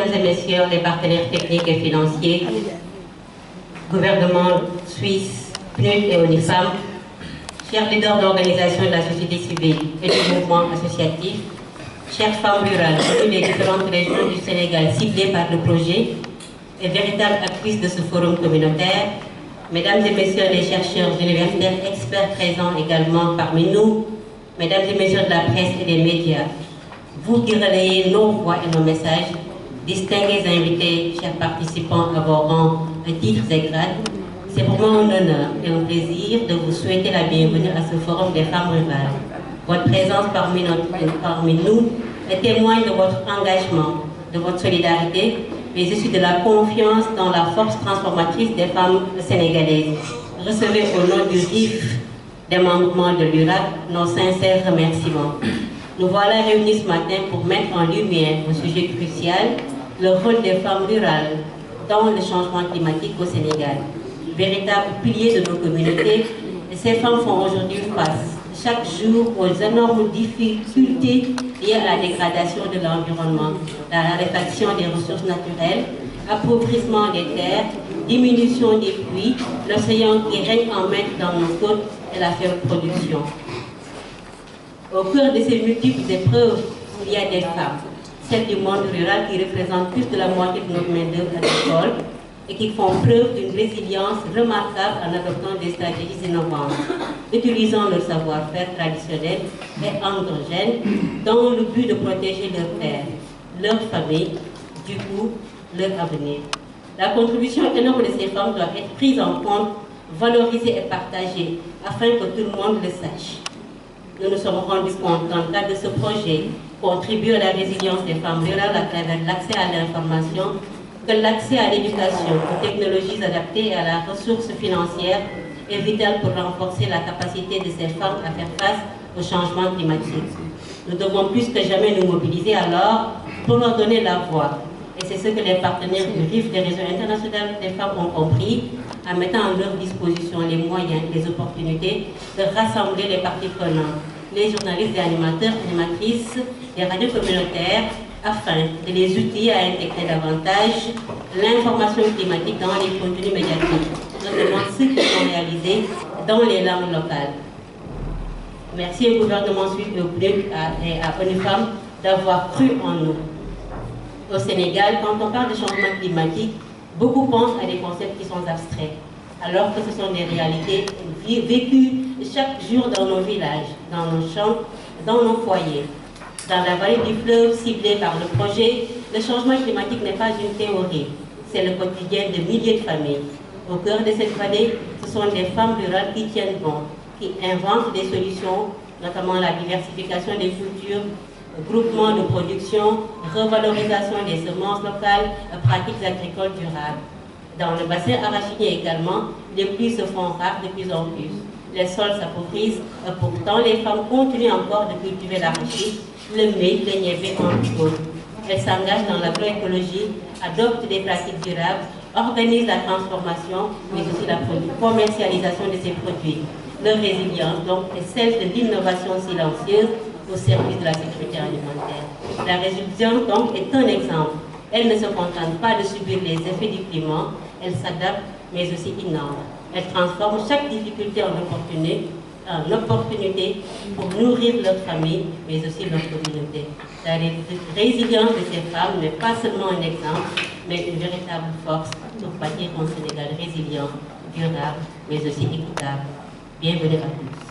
Mesdames et Messieurs les partenaires techniques et financiers, gouvernement suisse, PNUD et ONIFAM, chers leaders d'organisations de la société civile et du mouvement associatif, chères femmes rurales venues des différentes régions du Sénégal ciblées par le projet et véritables actrices de ce forum communautaire, Mesdames et Messieurs les chercheurs universitaires experts présents également parmi nous, Mesdames et Messieurs de la presse et des médias, vous qui relayez nos voix et nos messages, distingués invités, chers participants à vos rangs, titres et grades, c'est pour moi un honneur et un plaisir de vous souhaiter la bienvenue à ce forum des femmes rurales. Votre présence parmi nous est témoigne de votre engagement, de votre solidarité, mais aussi de la confiance dans la force transformatrice des femmes sénégalaises. Recevez au nom du RIF des membres de l'URAC nos sincères remerciements. Nous voilà réunis ce matin pour mettre en lumière un sujet crucial, le rôle des femmes rurales dans le changement climatique au Sénégal. Véritable pilier de nos communautés, ces femmes font aujourd'hui face chaque jour aux énormes difficultés liées à la dégradation de l'environnement, la raréfaction des ressources naturelles, appauvrissement des terres, diminution des pluies, l'océan qui règne en maître dans nos côtes et la faible production. Au cœur de ces multiples épreuves, il y a des femmes, celles du monde rural qui représentent plus de la moitié de notre main-d'œuvre agricole et qui font preuve d'une résilience remarquable en adoptant des stratégies innovantes, utilisant leur savoir-faire traditionnel et endogène dans le but de protéger leur terre, leur famille, du coup, leur avenir. La contribution énorme de ces femmes doit être prise en compte, valorisée et partagée afin que tout le monde le sache. Nous nous sommes rendus compte, dans le cadre de ce projet, contribuer à la résilience des femmes rurales à travers l'accès à l'information, que l'accès à l'éducation, aux technologies adaptées et à la ressource financière est vital pour renforcer la capacité de ces femmes à faire face au changement climatique. Nous devons plus que jamais nous mobiliser alors pour leur donner la voix. Et c'est ce que les partenaires du RIF des réseaux internationaux des femmes ont compris en mettant à leur disposition les moyens, les opportunités de rassembler les parties prenantes, les journalistes et animateurs, animatrices, les radios communautaires, afin de les outiller à intégrer davantage l'information climatique dans les contenus médiatiques, notamment ceux qui sont réalisés dans les langues locales. Merci au gouvernement suisse et à ONIFAM d'avoir cru en nous. Au Sénégal, quand on parle de changement climatique, beaucoup pensent à des concepts qui sont abstraits, alors que ce sont des réalités vécues chaque jour dans nos villages, dans nos champs, dans nos foyers. Dans la vallée du fleuve ciblée par le projet, le changement climatique n'est pas une théorie, c'est le quotidien de milliers de familles. Au cœur de cette vallée, ce sont des femmes rurales qui tiennent bon, qui inventent des solutions, notamment la diversification des cultures, groupement de production, revalorisation des semences locales, pratiques agricoles durables. Dans le bassin arachidier également, les pluies se font rares de plus en plus. Les sols s'appauvrissent, pourtant les femmes continuent encore de cultiver l'arachide, le maïs, le niébé entre autres. Elles s'engagent dans l'agroécologie, adoptent des pratiques durables, organisent la transformation, mais aussi la commercialisation de ces produits. Leur résilience, donc, est celle de l'innovation silencieuse au service de la sécurité alimentaire. La résilience, donc, est un exemple. Elle ne se contente pas de subir les effets du climat, elle s'adapte, mais aussi innove. Elle transforme chaque difficulté en opportunité pour nourrir leur famille, mais aussi leur communauté. La résilience de ces femmes n'est pas seulement un exemple, mais une véritable force pour bâtir un Sénégal résilient, durable, mais aussi équitable. Bienvenue à tous.